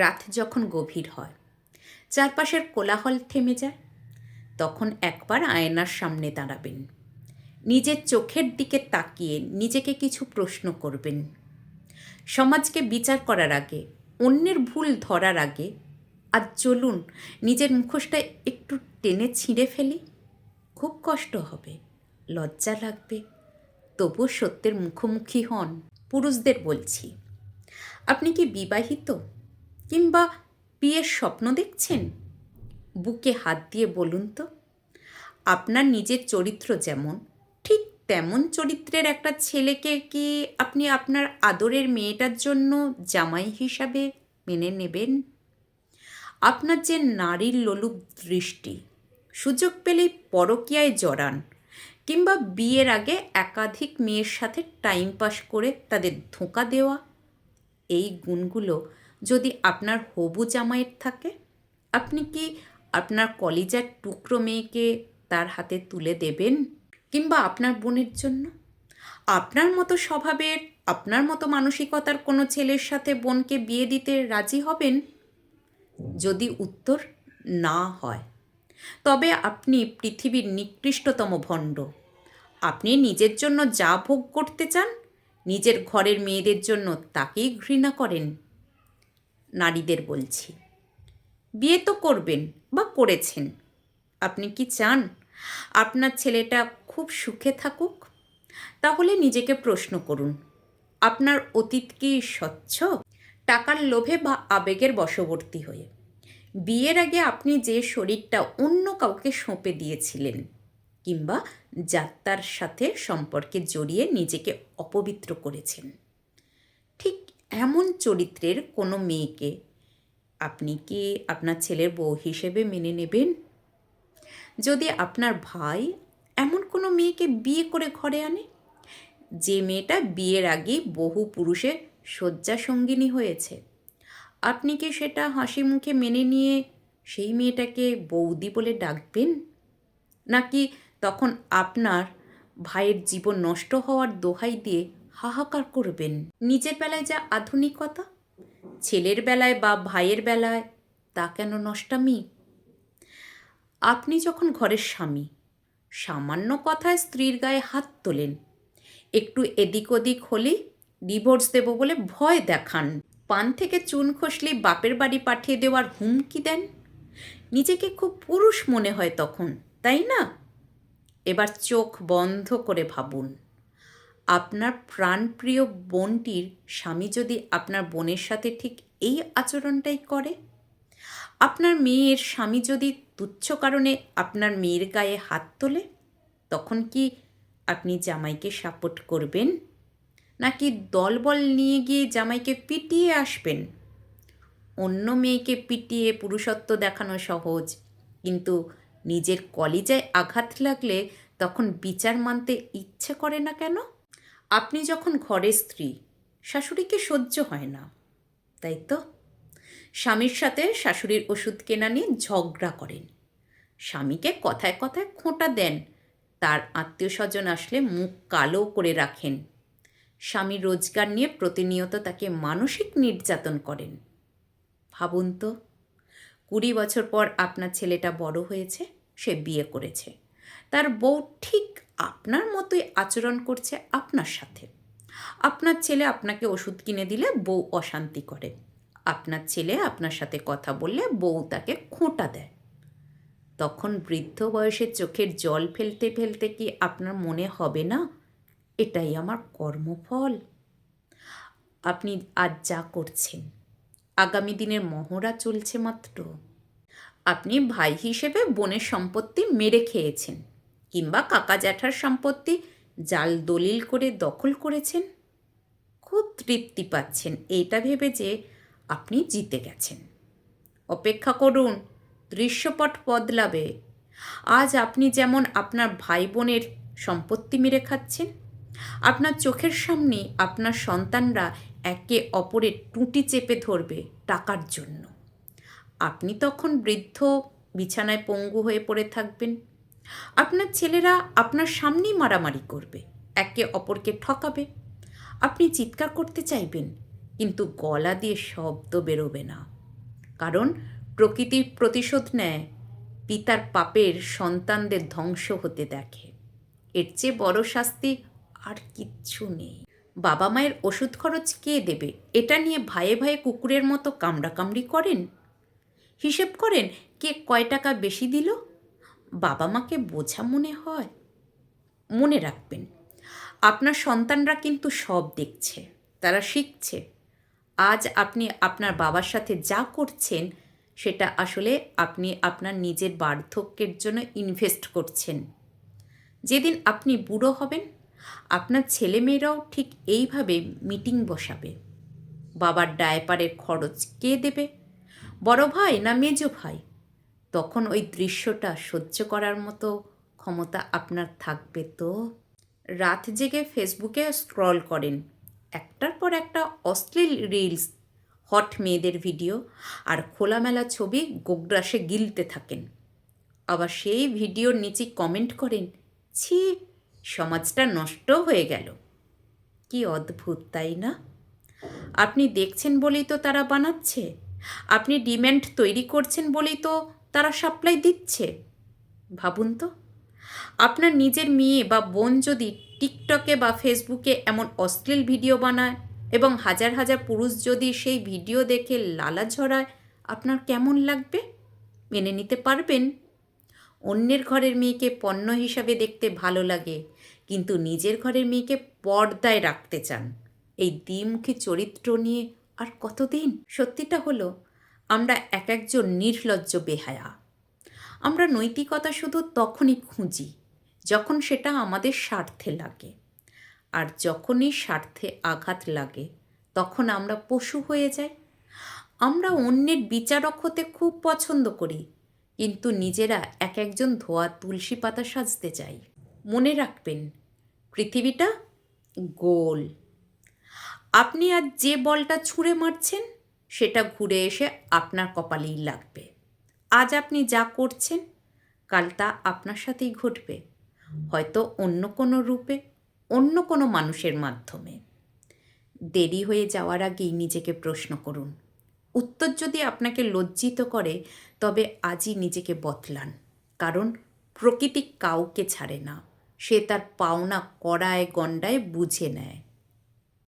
রাত যখন গভীর হয়, চারপাশের কোলাহল থেমে যায়, তখন একবার আয়নার সামনে দাঁড়াবেন। নিজের চোখের দিকে তাকিয়ে নিজেকে কিছু প্রশ্ন করবেন। সমাজকে বিচার করার আগে, অন্যের ভুল ধরার আগে, আজ চলুন নিজের মুখোশটা একটু টেনে ছিঁড়ে ফেলি। খুব কষ্ট হবে, লজ্জা লাগবে, তবুও সত্যের মুখোমুখি হন। পুরুষদের বলছি, আপনি কি বিবাহিত কিংবা বিয়ের স্বপ্ন দেখছেন? বুকে হাত দিয়ে বলুন তো, আপনার নিজের চরিত্র যেমন, ঠিক তেমন চরিত্রের একটা ছেলেকে কি আপনি আপনার আদরের মেয়েটার জন্য জামাই হিসাবে মেনে নেবেন? আপনার যে নারীর লোলুপ দৃষ্টি, সুযোগ পেলেই পরকীয়ায় জড়ান, কিংবা বিয়ের আগে একাধিক মেয়ের সাথে টাইম পাস করে তাদের ধোঁকা দেওয়া, এই গুণগুলো যদি আপনার হবু জামাইয়ের থাকে, আপনি কি আপনার কলিজার টুকরো মেয়েকে তার হাতে তুলে দেবেন? কিংবা আপনার বোনের জন্য আপনার মতো স্বভাবের, আপনার মতো মানসিকতার কোনো ছেলের সাথে বোনকে বিয়ে দিতে রাজি হবেন? যদি উত্তর না হয়, তবে আপনি পৃথিবীর নিকৃষ্টতম ভণ্ড। আপনি নিজের জন্য যা ভোগ করতে চান, নিজের ঘরের মেয়েদের জন্য তাকেই ঘৃণা করেন। নারীদের বলছি, বিয়ে তো করবেন বা করেছেন, আপনি কি চান আপনার ছেলেটা খুব সুখে থাকুক? তাহলে নিজেকে প্রশ্ন করুন, আপনার অতীত কি স্বচ্ছ? টাকার লোভে বা আবেগের বশবর্তী হয়ে বিয়ের আগে আপনি যে শরীরটা অন্য কাউকে সঁপে দিয়েছিলেন, কিংবা যাত্রার সাথে সম্পর্কে জড়িয়ে নিজেকে অপবিত্র করেছেন, ঠিক এমন চরিত্রের কোনো মেয়েকে আপনি কি আপনার ছেলের বউ হিসেবে মেনে নেবেন? যদি আপনার ভাই এমন কোনো মেয়েকে বিয়ে করে ঘরে আনে, যে মেয়েটা বিয়ের আগেই বহু পুরুষের শয্যা সঙ্গিনী হয়েছে, আপনি কি সেটা হাসি মুখে মেনে নিয়ে সেই মেয়েটাকে বৌদি বলে ডাকবেন? নাকি তখন আপনার ভাইয়ের জীবন নষ্ট হওয়ার দোহাই দিয়ে হাহাকার করবেন? নিজের বেলায় যা আধুনিকতা, ছেলের বেলায় বা ভাইয়ের বেলায় তা কেন নষ্টামি? আপনি যখন ঘরের স্বামী, সামান্য কথায় স্ত্রীর গায়ে হাত তোলেন, একটু এদিক ওদিক হলেই ডিভোর্স দেব বলে ভয় দেখান, পান থেকে চুন খসলেই বাপের বাড়ি পাঠিয়ে দেওয়ার হুমকি দেন, নিজেকে খুব পুরুষ মনে হয় তখন, তাই না? এবার চোখ বন্ধ করে ভাবুন, আপনার প্রাণপ্রিয় বোনটির স্বামী যদি আপনার বোনের সাথে ঠিক এই আচরণটাই করে, আপনার মেয়ের স্বামী যদি তুচ্ছ কারণে আপনার মেয়ের গায়ে হাত তোলে, তখন কি আপনি জামাইকে সাপোর্ট করবেন? নাকি দলবল নিয়ে গিয়ে জামাইকে পিটিয়ে আসবেন? অন্য মেয়েকে পিটিয়ে পুরুষত্ব দেখানো সহজ, কিন্তু নিজের কলিজায় আঘাত লাগলে তখন বিচার মানতে ইচ্ছে করে না কেন? আপনি যখন ঘরের স্ত্রী, শাশুড়িকে সহ্য হয় না, তাই তো? স্বামীর সাথে শাশুড়ির ওষুধ কেনা নিয়ে ঝগড়া করেন, স্বামীকে কথায় কথায় খোঁটা দেন, তার আত্মীয় স্বজন আসলে মুখ কালো করে রাখেন, স্বামী রোজগার নিয়ে প্রতিনিয়ত তাকে মানসিক নির্যাতন করেন। ভাবুন তো, 20 বছর পর আপনার ছেলেটা বড় হয়েছে, সে বিয়ে করেছে, তার বউ ঠিক আপনার মতোই আচরণ করছে আপনার সাথে। আপনার ছেলে আপনাকে ওষুধ কিনে দিলে বউ অশান্তি করে, আপনার ছেলে আপনার সাথে কথা বললে বউ তাকে খোঁটা দেয়। তখন বৃদ্ধ বয়সে চোখের জল ফেলতে ফেলতে কি আপনার মনে হবে না, এটাই আমার কর্মফল? আপনি আজ যা করছেন, আগামী দিনের মহড়া চলছে মাত্র। আপনি ভাই হিসেবে বোনের সম্পত্তি মেরে খেয়েছেন, কিংবা কাকা জ্যাঠার সম্পত্তি জাল দলিল করে দখল করেছেন, খুব তৃপ্তি পাচ্ছেন এইটা ভেবে যে আপনি জিতে গেছেন। অপেক্ষা করুন, দৃশ্যপট বদলাবে। আজ আপনি যেমন আপনার ভাই বোনের সম্পত্তি মেরে খাচ্ছেন, আপনার চোখের সামনে আপনার সন্তানরা একে অপরের টুঁটি চেপে ধরবে টাকার জন্য। আপনি তখন বৃদ্ধ বিছানায় পঙ্গু হয়ে পড়ে থাকবেন, আপনার ছেলেরা আপনার সামনেই মারামারি করবে, একে অপরকে ঠকাবে। আপনি চিৎকার করতে চাইবেন, কিন্তু গলা দিয়ে শব্দ বেরোবে না। কারণ প্রকৃতির প্রতিশোধ নেয়, পিতার পাপের সন্তানদের ধ্বংস হতে দেখে। এর চেয়ে বড় শাস্তি আর কিচ্ছু নেই। বাবা মায়ের ওষুধ খরচ কে দেবে, এটা নিয়ে ভাইয়ে ভাইয়ে কুকুরের মতো কামড়াকামড়ি করেন। হিসেব করেন কে কয় টাকা বেশি দিল। বাবা মাকে বোঝা মনে হয়। মনে রাখবেন, আপনার সন্তানরা কিন্তু সব দেখছে, তারা শিখছে। আজ আপনি আপনার বাবার সাথে যা করছেন সেটা আসলে আপনি আপনার নিজের বার্ধক্যের জন্য ইনভেস্ট করছেন। যেদিন আপনি বুড়ো হবেন, আপনার ছেলেমেয়েরাও ঠিক এইভাবে মিটিং বসাবে। বাবার ডায়পারের খরচ কে দেবে, বড় ভাই না মেজো ভাই? তখন ওই দৃশ্যটা সহ্য করার মতো ক্ষমতা আপনার থাকবে তো? রাত জেগে ফেসবুকে স্ক্রল করেন, একটার পর একটা অশ্লীল রিলস, হট মেয়েদের ভিডিও আর খোলামেলা ছবি গোগ্রাসে গিলতে থাকেন। আবার সেই ভিডিওর নিচে কমেন্ট করেন, ছি, সমাজটা নষ্ট হয়ে গেল। কি অদ্ভুত, তাই না? আপনি দেখছেন বলেই তো তারা বানাচ্ছে, আপনি ডিম্যান্ড তৈরি করছেন বলেই তো তারা সাপ্লাই দিচ্ছে। ভাবুন তো, আপনার নিজের মেয়ে বা বোন যদি টিকটকে বা ফেসবুকে এমন অশ্লীল ভিডিও বানায় এবং হাজার হাজার পুরুষ যদি সেই ভিডিও দেখে লালা ঝরায়, আপনার কেমন লাগবে? মেনে নিতে পারবেন? অন্যের ঘরের মেয়েকে পণ্য হিসাবে দেখতে ভালো লাগে, কিন্তু নিজের ঘরের মেয়েকে পর্দায় রাখতে চান। এই দ্বিমুখী চরিত্র নিয়ে আর কতদিন? সত্যিটা হলো, আমরা এক একজন নির্লজ্জ বেহায়া। আমরা নৈতিকতা শুধু তখনই খুঁজি যখন সেটা আমাদের স্বার্থে লাগে, আর যখনই স্বার্থে আঘাত লাগে তখন আমরা পশু হয়ে যাই। আমরা অন্যের বিচারক হতে খুব পছন্দ করি, কিন্তু নিজেরা এক একজন ধোয়া তুলসী পাতা সাজতে চাই। মনে রাখবেন, পৃথিবীটা গোল। আপনি আজ যে বলটা ছুঁড়ে মারছেন সেটা ঘুরে এসে আপনার কপালেই লাগবে। আজ আপনি যা করছেন কাল তা আপনার সাথেই ঘটবে, হয়তো অন্য কোনো রূপে, অন্য কোনো মানুষের মাধ্যমে। দেরি হয়ে যাওয়ার আগেই নিজেকে প্রশ্ন করুন। উত্তর যদি আপনাকে লজ্জিত করে, তবে আজই নিজেকে বদলান, কারণ প্রকৃতি কাউকে ছাড়ে না, সে তার পাওনা কড়ায় গণ্ডায় বুঝে নেয়।